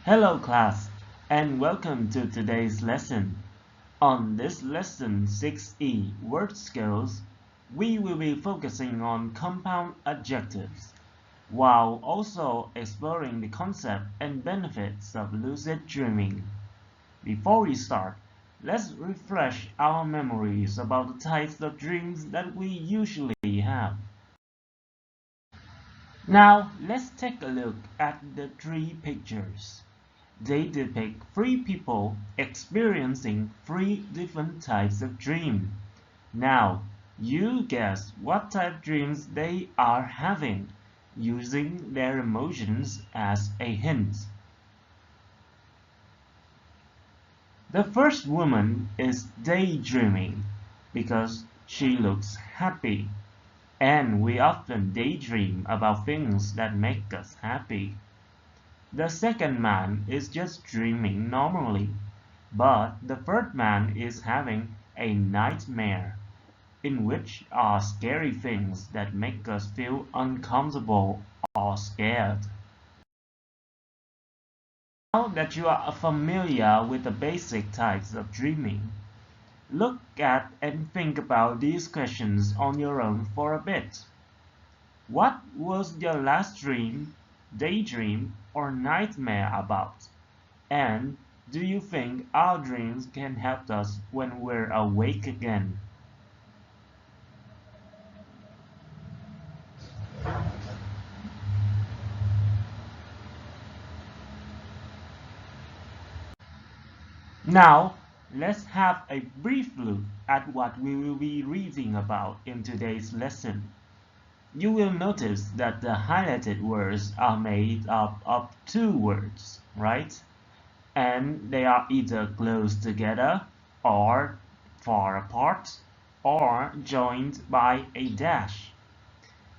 Hello class, and welcome to today's lesson. On this lesson 6E word skills, we will be focusing on compound adjectives, while also exploring the concept and benefits of lucid dreaming. Before we start, let's refresh our memories about the types of dreams that we usually have. Now, let's take a look at the three pictures. They depict three people experiencing three different types of dream. Now, you guess what type of dreams they are having, using their emotions as a hint. The first woman is daydreaming because she looks happy, and we often daydream about things that make us happy. The second man is just dreaming normally, but the third man is having a nightmare, in which are scary things that make us feel uncomfortable or scared. Now that you are familiar with the basic types of dreaming, look at and think about these questions on your own for a bit. What was your last dream, daydream, or nightmare about? And do you think our dreams can help us when we're awake again? Now, let's have a brief look at what we will be reading about in today's lesson. You will notice that the highlighted words are made up of two words, right? And they are either close together or far apart or joined by a dash.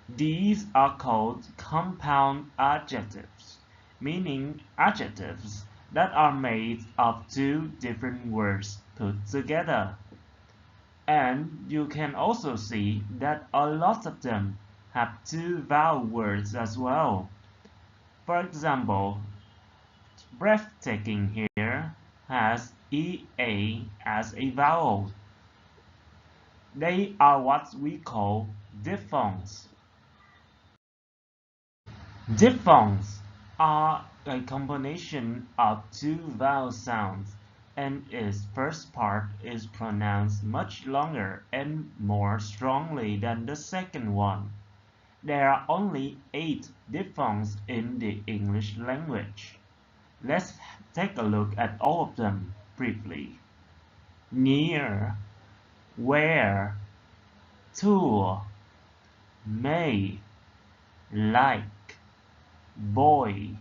These are called compound adjectives, meaning adjectives that are made of two different words put together. And you can also see that a lot of them have two vowel words as well. For example, breathtaking here has EA as a vowel. They are what we call diphthongs. Diphthongs are a combination of two vowel sounds, and its first part is pronounced much longer and more strongly than the second one. There are only 8 diphthongs in the English language. Let's take a look at all of them briefly. Near, where, to, may, like, boy,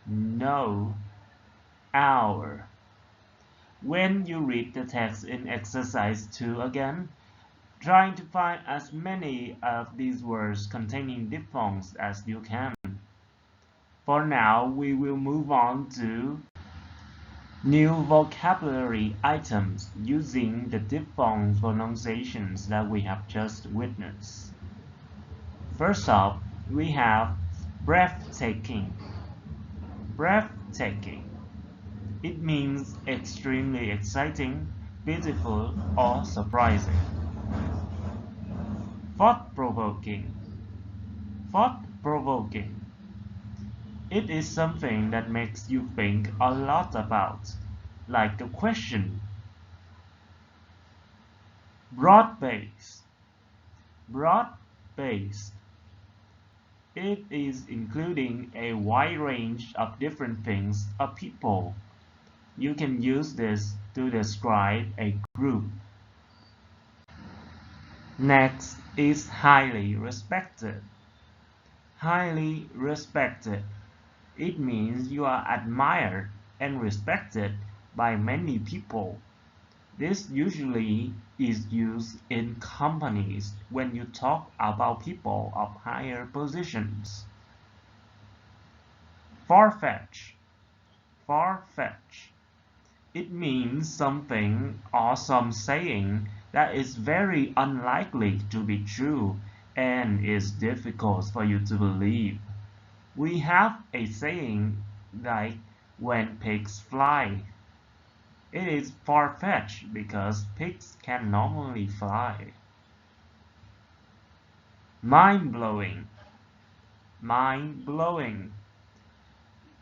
no, hour. When you read the text in exercise 2 again, try to find as many of these words containing diphthongs as you can. For now, we will move on to new vocabulary items using the diphthong pronunciations that we have just witnessed. First off, we have breathtaking. Breathtaking. It means extremely exciting, beautiful, or surprising. Thought-provoking. Thought-provoking. It is something that makes you think a lot about, like a question. Broad-based. Broad-based. It is including a wide range of different things or people. You can use this to describe a group. Next is highly respected. Highly respected. It means you are admired and respected by many people. This usually is used in companies when you talk about people of higher positions. Far-fetched. Far-fetched. It means something or some saying that is very unlikely to be true and is difficult for you to believe. We have a saying like, when pigs fly. It is far-fetched because pigs can normally fly. Mind-blowing. Mind-blowing.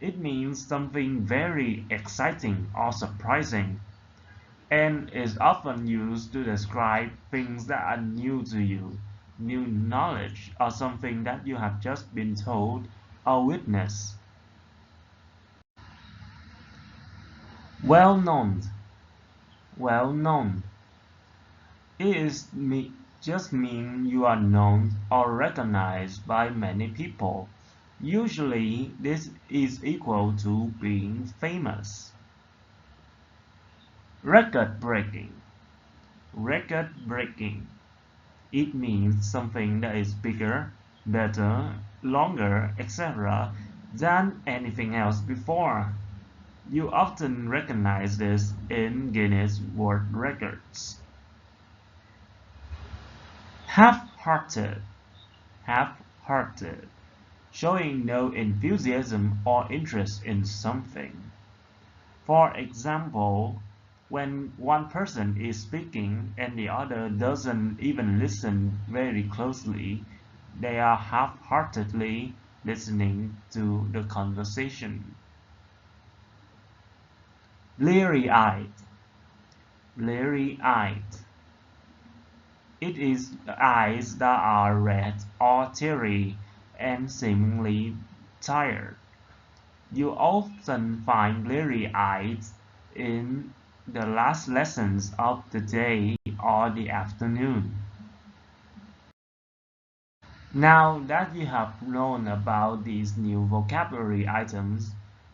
It means something very exciting or surprising, and is often used to describe things that are new to you, new knowledge, or something that you have just been told or witnessed. Well-known. Well-known. It is just mean you are known or recognized by many people. Usually, this is equal to being famous. Record-breaking. Record-breaking. It means something that is bigger, better, longer, etc. than anything else before. You often recognize this in Guinness World Records. Half-hearted. Half-hearted. Showing no enthusiasm or interest in something. For example, when one person is speaking and the other doesn't even listen very closely, they are half-heartedly listening to the conversation. Bleary-eyed. Bleary-eyed. It is eyes that are red or teary and seemingly tired. You often find bleary-eyed in the last lessons of the day or the afternoon. Now that you have known about these new vocabulary items,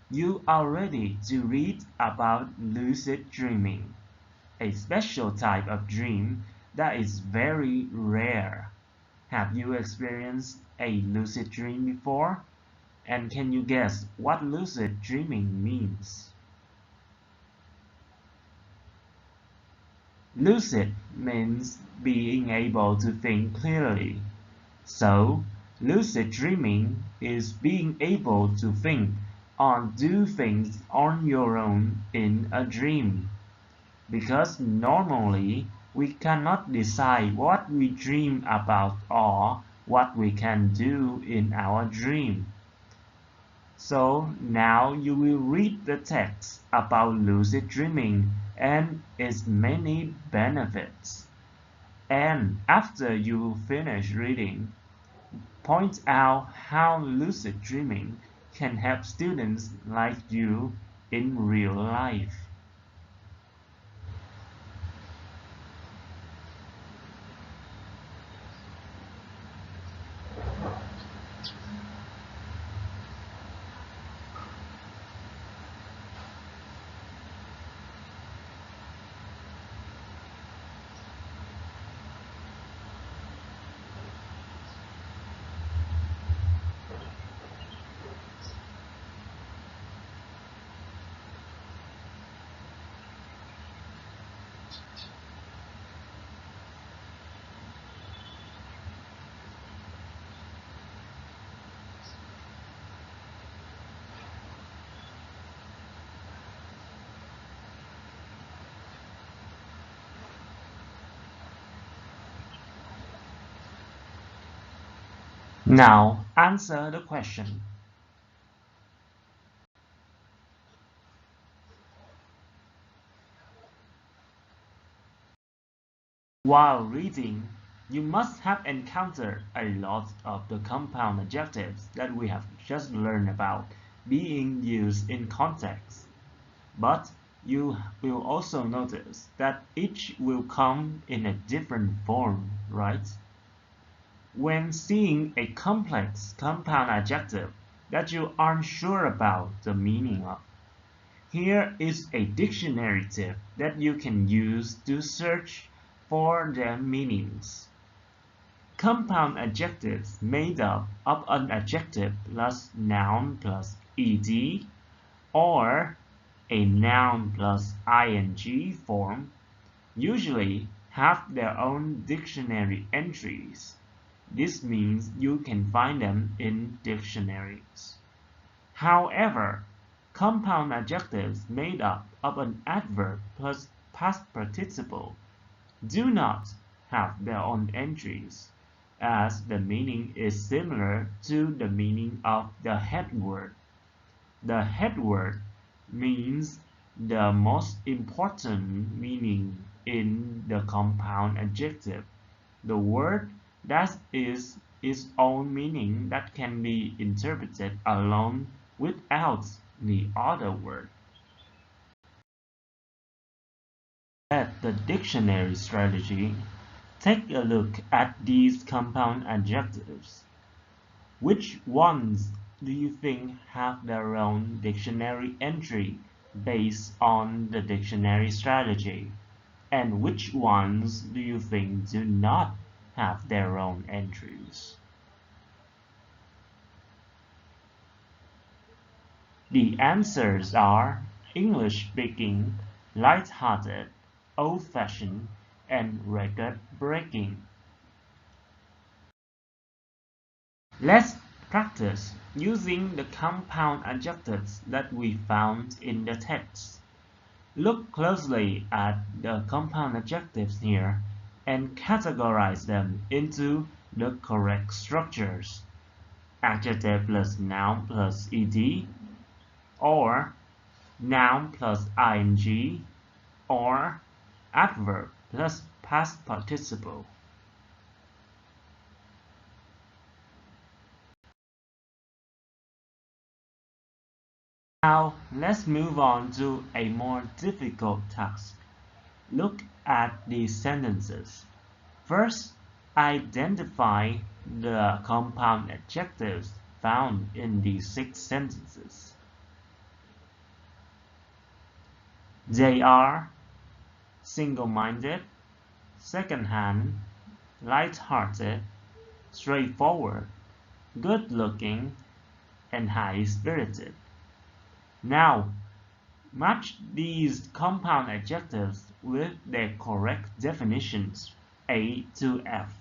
you are ready to read about lucid dreaming, a special type of dream that is very rare. Have you experienced a lucid dream before? And can you guess what lucid dreaming means? Lucid means being able to think clearly. So, lucid dreaming is being able to think or do things on your own in a dream. Because normally we cannot decide what we dream about or what we can do in our dream. So now you will read the text about lucid dreaming and its many benefits. And after you finish reading, point out how lucid dreaming can help students like you in real life. Now answer the question. While reading, you must have encountered a lot of the compound adjectives that we have just learned about being used in context. But you will also notice that each will come in a different form, right? When seeing a complex compound adjective that you aren't sure about the meaning of, here is a dictionary tip that you can use to search for their meanings. Compound adjectives made up of an adjective plus noun plus ed or a noun plus ing form usually have their own dictionary entries. This means you can find them in dictionaries. However, Compound adjectives made up of an adverb plus past participle do not have their own entries, as the meaning is similar to the meaning of the head word. The head word means the most important meaning in the compound adjective, the word that is its own meaning that can be interpreted alone without the other word. At the dictionary strategy, take a look at these compound adjectives. Which ones do you think have their own dictionary entry based on the dictionary strategy? And which ones do you think do not have their own entries? The answers are English speaking, light-hearted, old-fashioned, and record-breaking. Let's practice using the compound adjectives that we found in the text. Look closely at the compound adjectives here and categorize them into the correct structures. Adjective plus noun plus ed, or noun plus ing, or adverb plus past participle. Now let's move on to a more difficult task. Look at these sentences. First, identify the compound adjectives found in these 6 sentences. They are single-minded, second-hand, light-hearted, straightforward, good-looking, and high-spirited. Now, match these compound adjectives with their correct definitions, A to F.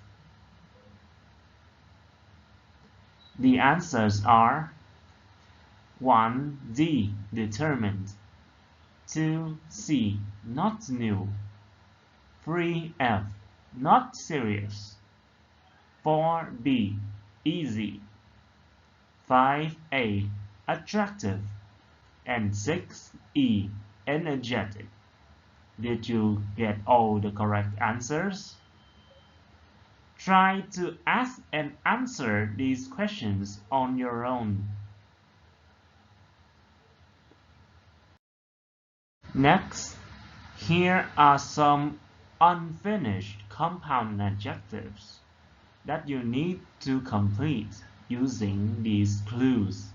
The answers are 1D, determined, 2C, not new, 3F, not serious, 4B, easy, 5A, attractive, and 6E, energetic. Did you get all the correct answers? Try to ask and answer these questions on your own. Next, here are some unfinished compound adjectives that you need to complete using these clues.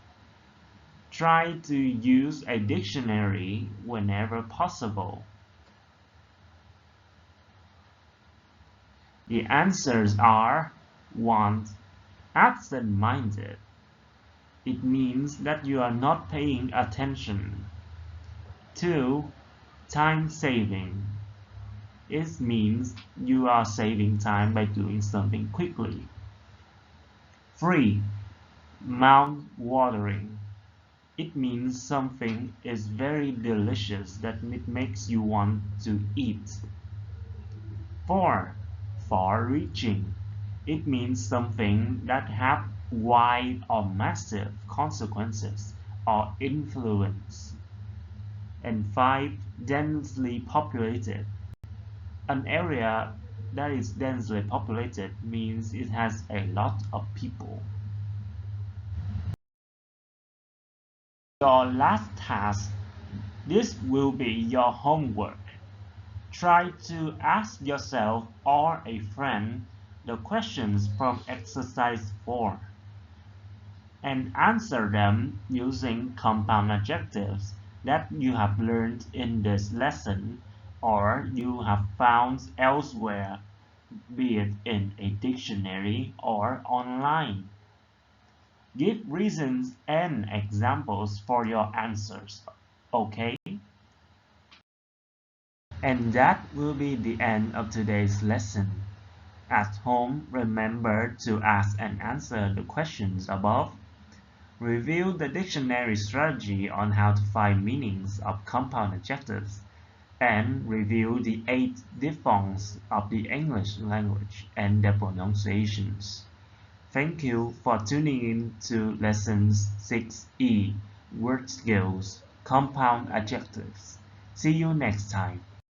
Try to use a dictionary whenever possible. The answers are 1. Absent-minded. It means that you are not paying attention. 2. Time-saving. It means you are saving time by doing something quickly. 3. Mouth-watering. It means something is very delicious that it makes you want to eat. 4. Far-reaching. It means something that has wide or massive consequences or influence. And 5. Densely populated. An area that is densely populated means it has a lot of people. Your last task, this will be your homework. Try to ask yourself or a friend the questions from exercise 4 and answer them using compound adjectives that you have learned in this lesson or you have found elsewhere, be it in a dictionary or online. Give reasons and examples for your answers, okay? And that will be the end of today's lesson. At home, remember to ask and answer the questions above. Review the dictionary strategy on how to find meanings of compound adjectives, and review the 8 diphthongs of the English language and their pronunciations. Thank you for tuning in to Lesson 6E, Word Skills, Compound Adjectives. See you next time.